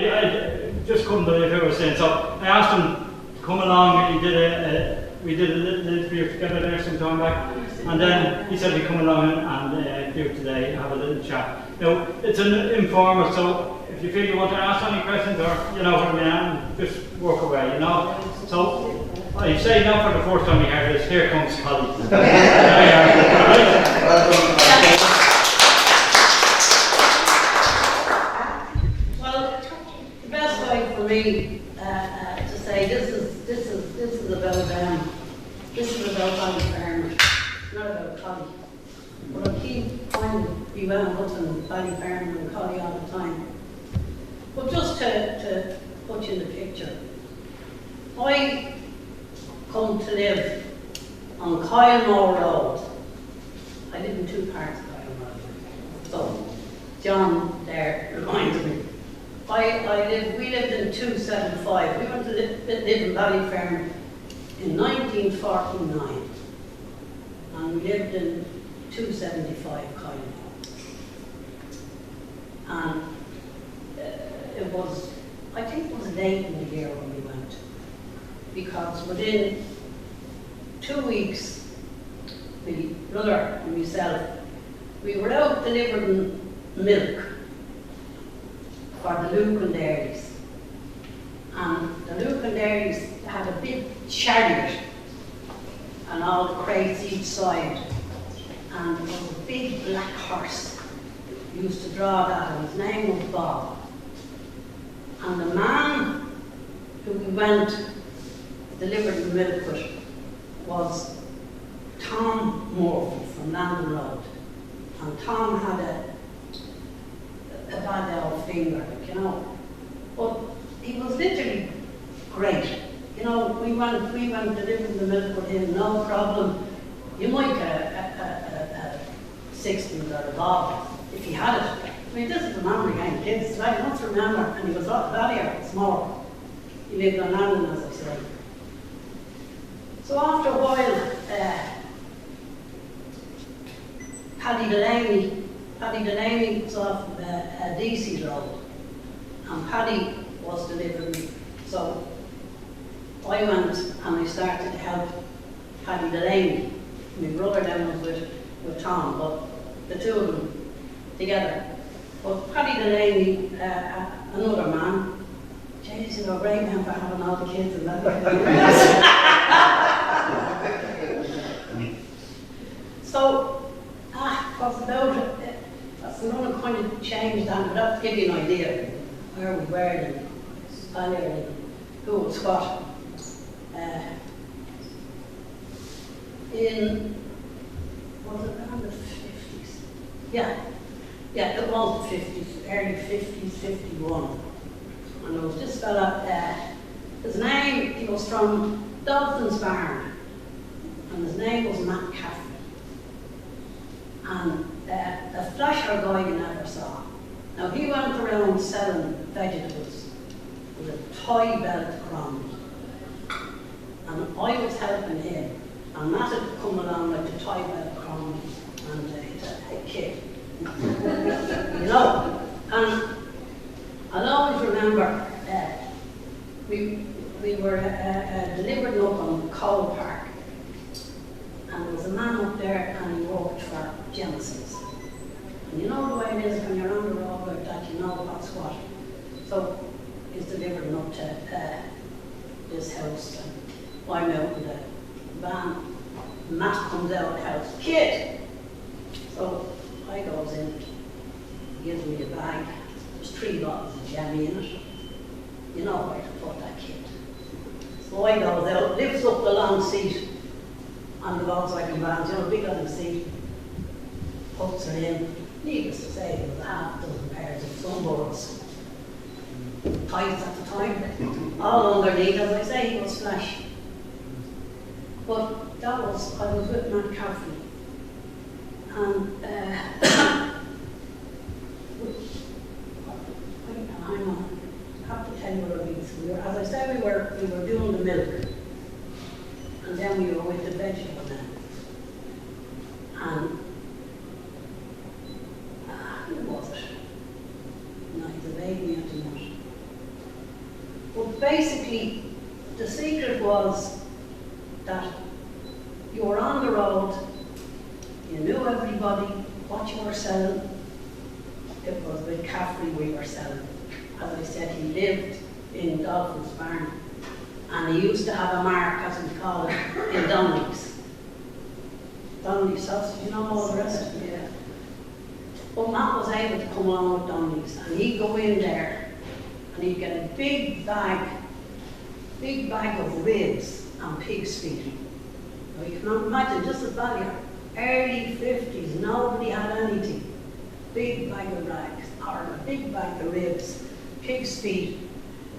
I just couldn't believe what I was saying. So I asked him to come along. We did a little interview together there some time back, and then he said he'd come along and do it today, have a little chat. Now, it's an informal, so if you feel you want to ask any questions, or you know what I mean, just walk away, you know. So I say now for the first time you heard this, here comes Collie. Well, the best way for me to say this is about Ballyfermot, not about Collie. But I keep finding we wound up in Ballyfermot and Collie all the time. But just to put you in the picture, I come to live on Kylemore Road. I live in two parts of Kylemore Road. So John there reminded me. We lived in 275. We went to live in Ballyfermot in 1949. And we lived in 275 Kylemore. And I think it was late in the year when we went. Because within 2 weeks, my brother and myself, we were out delivering milk for the Lucan dairies. And the Lucan dairies had a big chariot and all the crates each side. And there was a big black horse who used to draw that, and his name was Bob. And the man who we went delivered the milk with was Tom Murphy from Landon Road. And Tom had a bad old finger, you know. But he was literally great. You know, we went delivering the milk with him, no problem. You might get a 60 or a bob if he had it. I mean, this is the memory game, kids. I don't remember, and he was off Valley small. He lived on Landon, as I said. So after a while, Paddy Delaney was off DC Road, and Paddy was delivering. So I went and I started to help Paddy Delaney. My brother then was with Tom, but the two of them together. But Paddy Delaney, another man, Jesus, you know, great man for having all the kids and that. So, what's about it? That's another kind of change that, but that to give you an idea where we were and who was what. Was it around the 50s? Yeah, it was the 50s, early 50s, 51. And there was this fella, his name, he was from Dobson's Barn, and his name was Matt Caffrey. And a flasher guy you never saw. Now he went around selling vegetables with a tie belt around. And I was helping him, and Matt had come along like the tie belt around, and he said, "Hey kid," you know. And I'll always remember we were delivering up on Cole Park, and there was a man up there and he worked for Jensen's. And you know the way it is when you're on the road like that, you know what's what. So he's delivering up to this house, and I'm out in the van. Matt comes out of the house, "Kid!" So I goes in, he gives me a bag. There's 3 bottles of jammy in it. You know where to put that, kid. So I goes out, lifts up the long seat on the Volkswagen van, you know, big on the seat, puts her in. Needless to say, there was a half dozen pairs of sunboards. Tights at the time, all underneath, as I say, he was flash. But I was with Matt Caffrey. And I have to tell you what it is. As I said, we were doing the milk, and then we were with the vegetable men. And who was it? No, he's evading me at the moment. basically, the secret was that you were on the road, you knew everybody, what you were selling. It was with Caffrey we were selling. As I said, he lived in Dolphin's Barn, and he used to have a mark, as we call it, in Donnelly's. Donnelly's sausage, you know all the rest of it? Yeah. But Matt was able to come along with Donnelly's, and he'd go in there, and he'd get a big bag of ribs and pig's feet. Now you can imagine, just as Ballyfermot, early 50s, nobody had anything. Big bag of rags, or a big bag of ribs, pig's feet,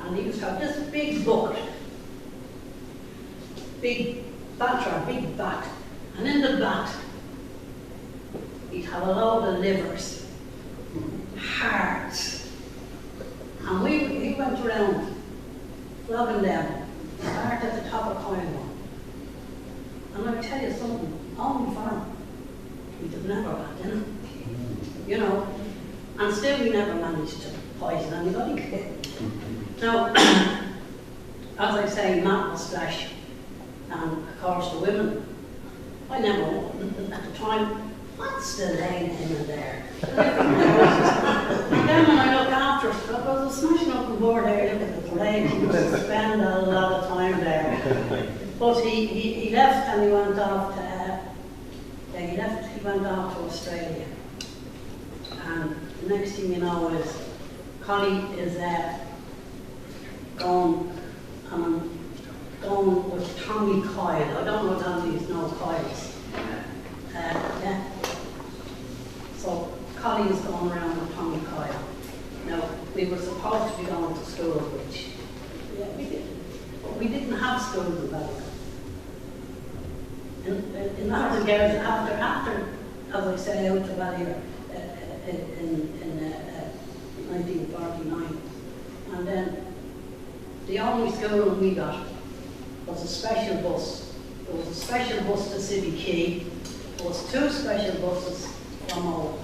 and he used to have this big bucket, big bat, and in the bat, he'd have a load of livers, hearts, and he went around flogging them, started at the top of Coinmore. And I'll tell you something, only for him, we'd have never had dinner. You know, and still we never managed to poison anybody. Now, as I say, Matt was flesh, and of course the women, I never, at the time, I'd still laying him in there. And then when I look after it, I was smashing up the board there, look at the parade, he used to spend a lot of time there. But he left and he went off to, he went off to Australia. And the next thing you know is, Connie is going with Tommy Coyle. I don't know if Anthony's knows Coyles. Yeah. So Connie is going around with Tommy Coyle. Now, we were supposed to be going to school, which, yeah, we did. But we didn't have schools in Ballyfermot. In that regard, after, as I say, out to Ballyfermot, in 1949, and then the only school we got was a special bus. There was a special bus to City Quay. There was two special buses from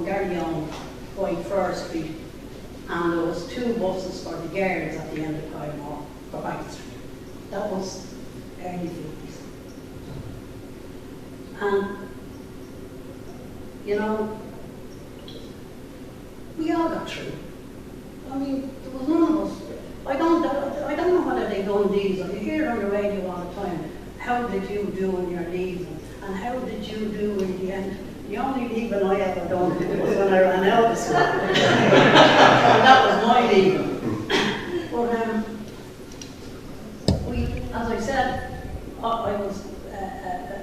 Garryowen going First Street, and there was two buses for the girls at the end of Coinmore for Bank Street. That was early 50s. And you know, we all got through. I mean, there was none of us. I don't know whether they done these, or you hear on the radio all the time, how did you do in your leaving, and how did you do in the end? The only leaving I ever done was when I ran out of school. And that was my leaving. But as I said, I was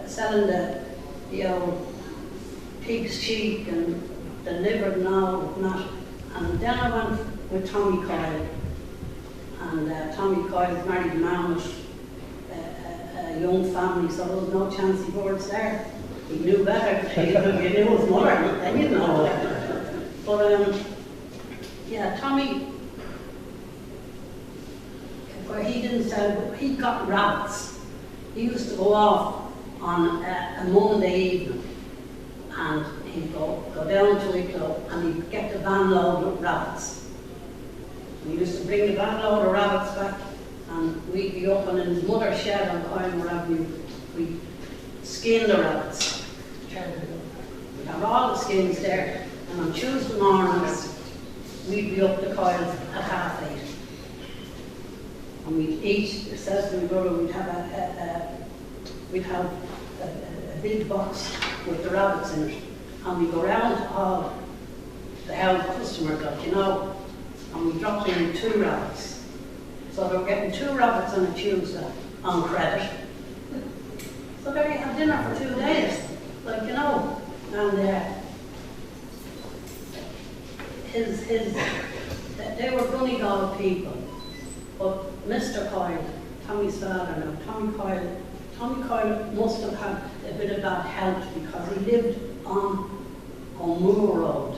selling the old pig's cheek and the liver and all of that. And then I went with Tommy Coyle. And Tommy Coyle married a man with a young family, so there was no chancy words there. He knew better. He knew his mother, and you know. But yeah, Tommy, where he didn't sell, he got rabbits. He used to go off on a Monday evening, and he'd go down to Wicklow and he'd get the van load of rabbits. And he used to bring the van load of rabbits back, and we'd be up in his mother's shed on Coinmore Avenue. We'd skin the rabbits. We'd have all the skins there, and on Tuesday mornings we'd be up the coils at 8:30. And we'd eat, it says to my brother, we'd have a big box with the rabbits in it. And we go round to all the health customers, like, you know, and we drop in 2 rabbits. So they're getting 2 rabbits on a Tuesday on credit. So there you have dinner for 2 days, like, you know. And they were funny dog people. But Mr. Coyle, Tommy's father now, Tommy Coyle must have had a bit of bad health because he lived on Moor Road,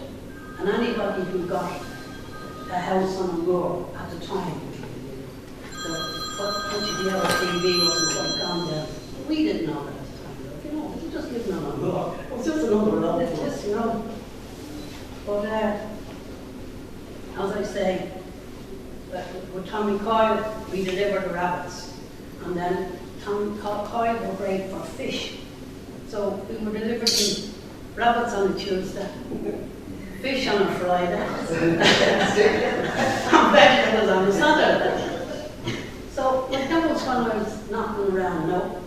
and anybody who got a house on a moor at the time, the yellow TV wasn't quite gone then. We didn't know that at the time, you know, we just living on a moor. It was just another road, it's just, you know. But as I say, with Tommy Coyle, we delivered the rabbits. And then Tommy Coyle were great for fish. So we were delivering rabbits on a Tuesday, fish on a Friday, and vegetables on a Saturday. So like, that was when I was knocking around, no?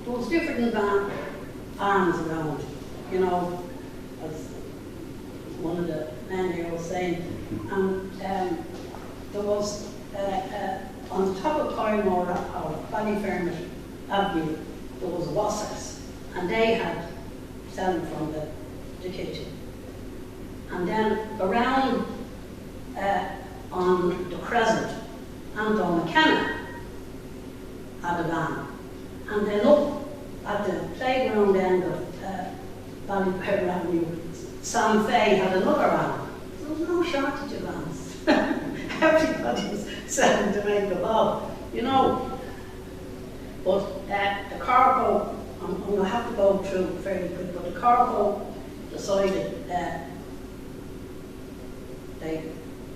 There was different farms around, you know, as one of the men here was saying. And there was, on the top of Coymore or Ballyfermot Avenue, there was Wassers, and they had selling from the kitchen. And then around on the Crescent, Anton McKenna had a van. And then up at the playground end of Ballyfermot Avenue, Sam Fay had another van. There was no shortage of vans. Everybody was selling to make a bob, you know. But the cargo, I'm going to have to go through fairly quick, but the cargo decided they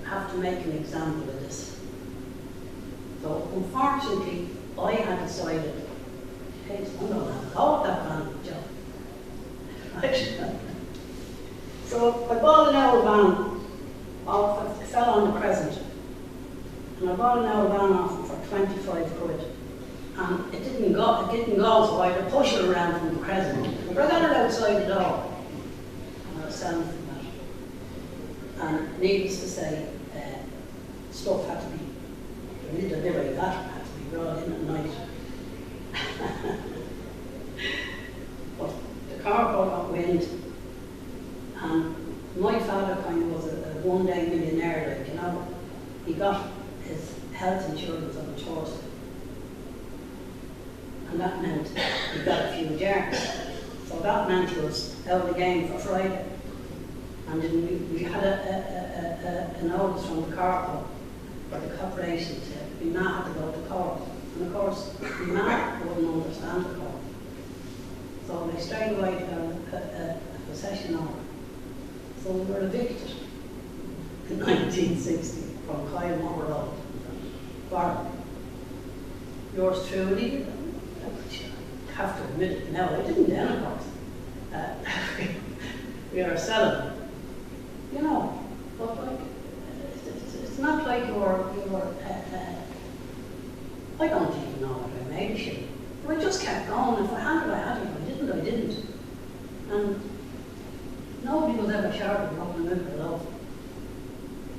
have to make an example of this. So unfortunately, I had decided, hey, I'm going to have to go with that van, Joe. Right? So I bought an old van off, it fell on the Crescent. And I bought an old van off him for 25 quid. And it didn't go, so I had to push it around from the Crescent. But I got it outside the door. And I was selling from that. And needless to say, stuff had to be, the little delivery of that had to be brought in at night. But the cargo got wind. And my father kind of was a one-day millionaire, like, you know. He got his health insurance on a Thursday. And that meant he got a few jars. So that meant he was out of the game for Friday. And then we had a notice from the cargo for the corporation to be mad to go to court. And of course, the man wouldn't understand the court. So they straight away got a possession order. So we were evicted in 1960 from Coymore Road. For yours truly, I have to admit it now, I didn't then, of course. We are selling, you know, but like, it's not like you're I don't even know what I made shit. But I just kept going. If I had it, I had it. If I didn't, I didn't. And nobody was ever sharp of what I love.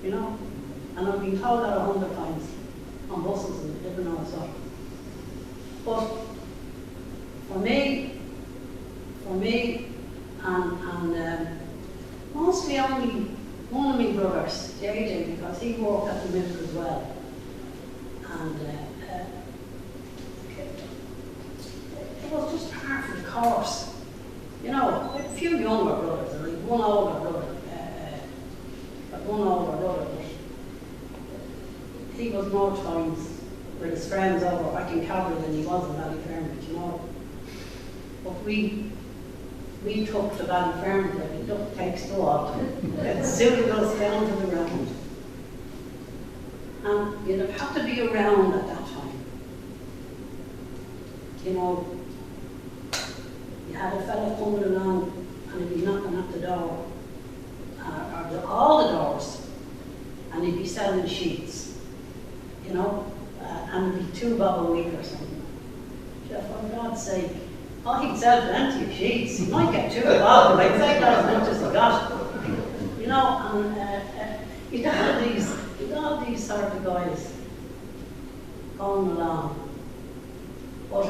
You know? And I've been told that 100 times on buses and different all sorts. But for me, and mostly only one of my brothers, JJ, because he worked at the milk as well. And it was just part of the course. You know, I had a few younger brothers, and like one older brother, but he was more times with his friends over back in Calgary than he was in Ballyfermot, you know. But we took to Ballyfermot like a duck takes to water. It suited us down to the ground. And you'd have had to be around at that time. You know, you had a fella coming along and he'd be knocking at the door, or all the doors, and he'd be selling sheets, you know, and it'd be $2 a week or something. For God's sake, oh, he'd sell plenty of sheets. He might get $2, but I'd take that as much as he got. You know, and you'd have these sort of guys going along. But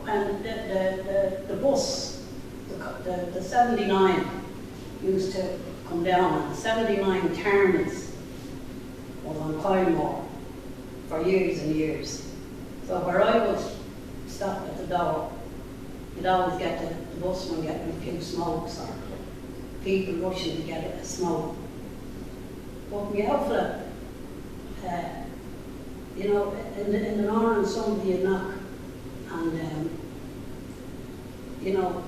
when the bus, the 79 used to come down, and the 79 Turners was on Coymore for years and years. So where I would stop at the door, you'd always get the busman getting a few smokes or people rushing to get a smoke. But my outfit, you know, in the morning somebody would knock, and you know,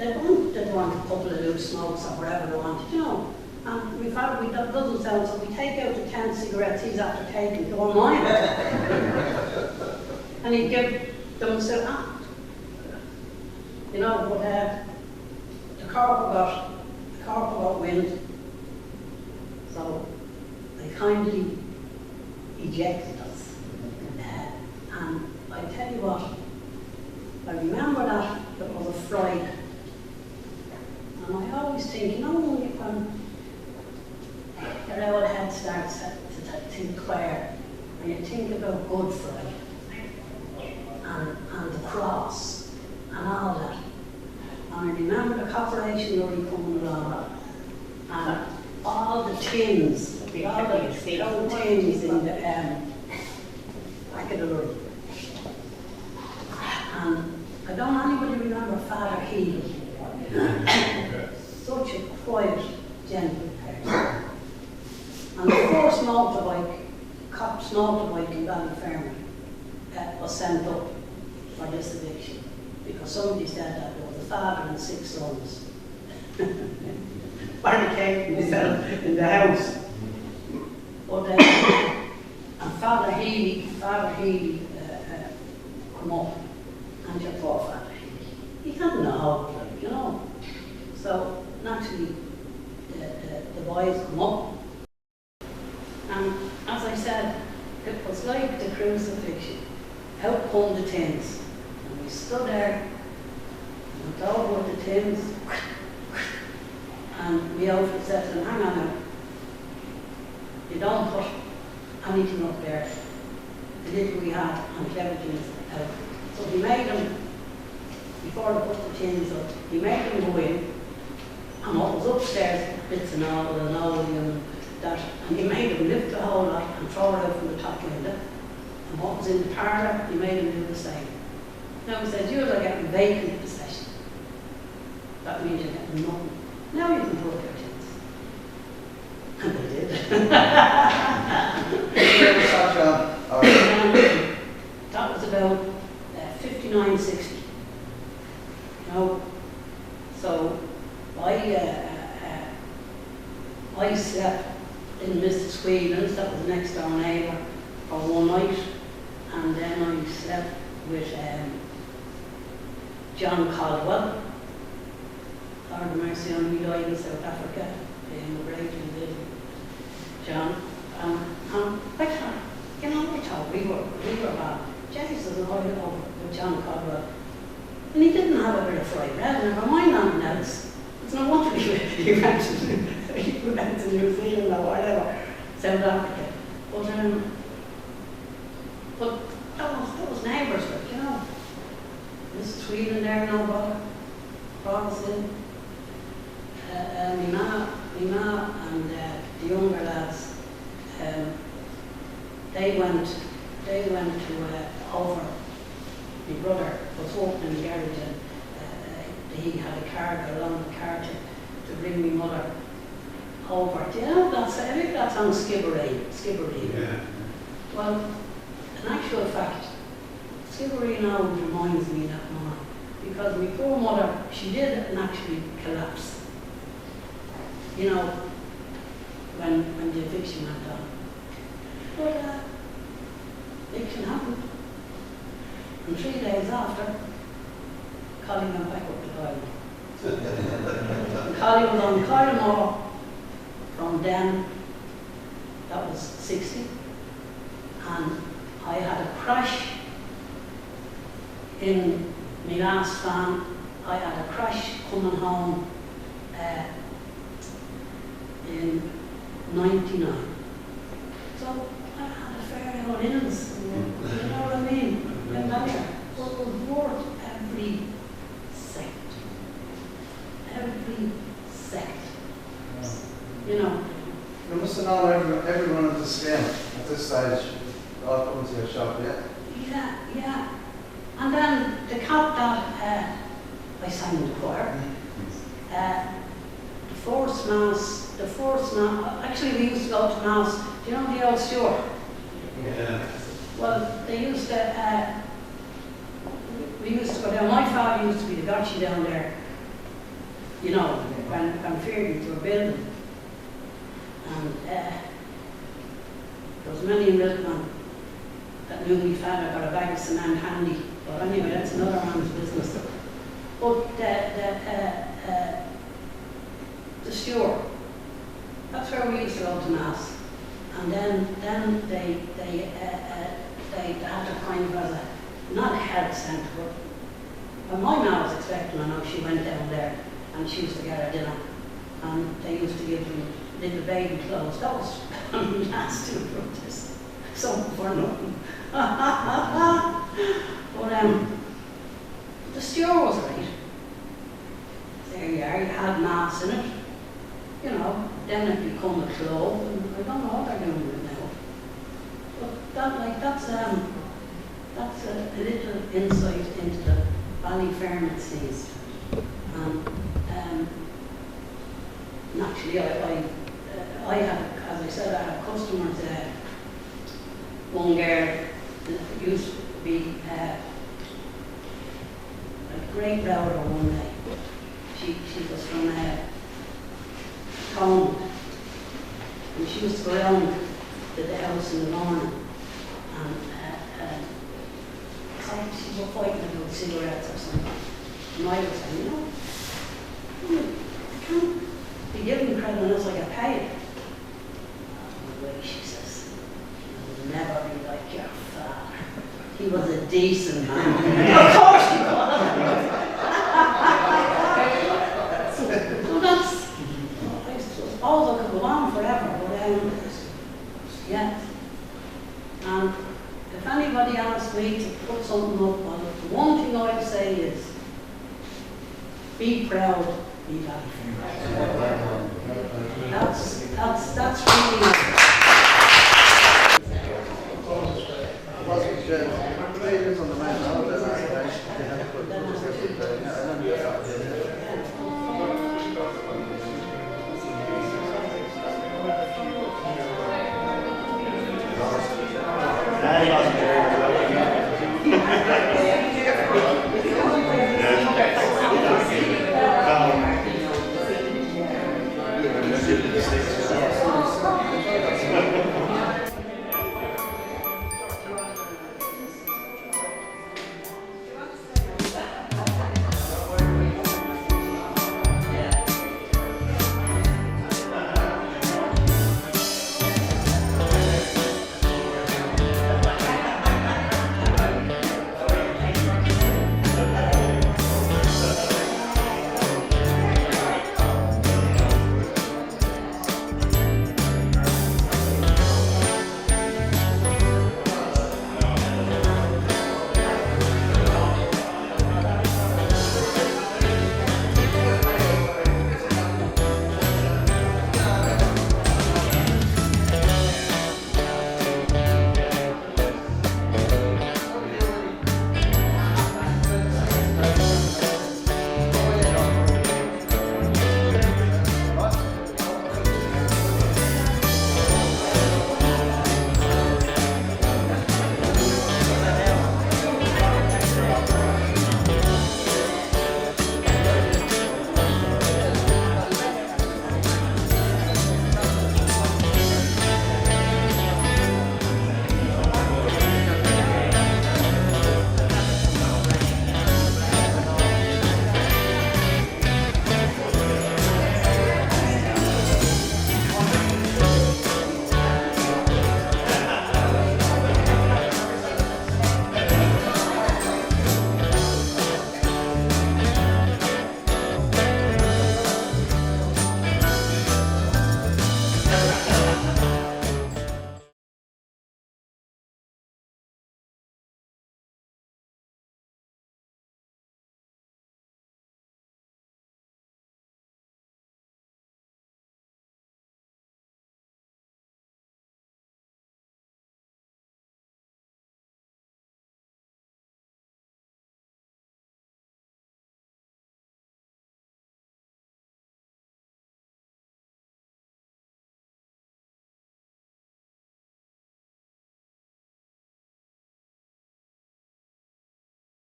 they'd want a couple of loose smokes or whatever they wanted, you know. And we doesn't sell, so we take out the 10 cigarettes he's after taking, don't mind it. And he'd give them and say, you know, but the corporal got wind, so they kindly ejected us. And I tell you what, I remember that it was a Friday. And I always think, you know, when your old head starts to think clear, and you think about Good Friday, and the cross, and all that. And I remember the corporation lorry coming along, and all the tins, all the old tins in the back of the lorry. And I don't know anybody remember Father Healy. Such a quiet, gentle person. And the first cop's motorbike in Ballyfermot was sent up for this eviction, because somebody said that there was a father and 6 sons barricading themselves in the house. But and Father Healy come up, and your poor Father Healy, he had no hope, you know. So naturally, the boys come up, and as I said, it was like the crucifixion. Out come the tins, and we stood there, and over the tins, and we over said to them, hang on now, you don't put anything up there. The little we had, and everything's out. So he made them, before they put the tins up, he made them go in, and what was upstairs, bits and all, and linoleum, that, and he made them lift the whole lot and throw it out from the top window. And what was in the parlour, he made them do the same. Now he said, you're like getting vacant possession. That means you're getting nothing. Now you can put up your tins. And they did. That was about 59-60. You know, so I slept in Mr. Sweden's, that was the next door neighbour, for one night, and then I slept with John Caldwell. Lord mercy on me, died in South Africa, immigrated with John. I thought, you know, I thought we were bad. Jesus, and I went over with John Caldwell. And he didn't have a bit of fried bread, never mind anything else. It's no wonder he went to New Zealand or whatever, South Africa. But that was neighbours, like, you know. Mrs. Sweden there now brought us in. My ma and the younger lads, they went to over. My brother was working in the garage, and he had a car, got along the car to bring my mother over. Do you know, I think that's on Skibbereen. Yeah. Well, in actual fact, Skibbereen now reminds me of that mother, because my poor mother, she did actually collapse. You know, when the eviction went on. But eviction happened. And 3 days after, Colin went back up to Kyle. Colin was on Kyle Moore from then, that was 60. And I had a crash in my last van. I had a crash coming home in 99. So I had a fair old innings, you know what I mean? And that was worth every second. Every second. You know. You must have known everyone at the scale at this stage, all coming to your shop, yeah? Yeah. And then the cat that I sang in the choir, the first mass, actually we used to go to mass, do you know the old Stewart? Yeah. Well, they used to, we used to go down, my father used to be the gotcha down there, you know, when Feargans were building. And there was many milkmen that knew my father got a bag of cement handy. But anyway, that's another man's business. But the steward, that's where we used to go to mass. And then they had to kind of as a, not a health centre, but when my mum was expecting, I know she went down there and she used to get her dinner. And they used to give them little baby clothes. That was nasty for this. Something for nothing. But the steward was right. There you are, you had mass in it. You know, then it become a club, and I don't know what they're doing with it now. But that's a little insight into the Ballyfermot scene. And actually, I have, as I said, I have customers. One girl used to be a great router one day. She was from home, and she used to go down to the house in the morning, and she was fighting about cigarettes or something. And I was saying, you know, I can't be given credit unless I get paid. The way she says, you'll never be like your father. He was a decent man. Of course he was. So that's, I suppose I could go on forever, but yeah. And if anybody asks me to put something up on it, the one thing I would say is, be proud, be Ballyfermot. That's really on the main holiday last night. They had to put Six.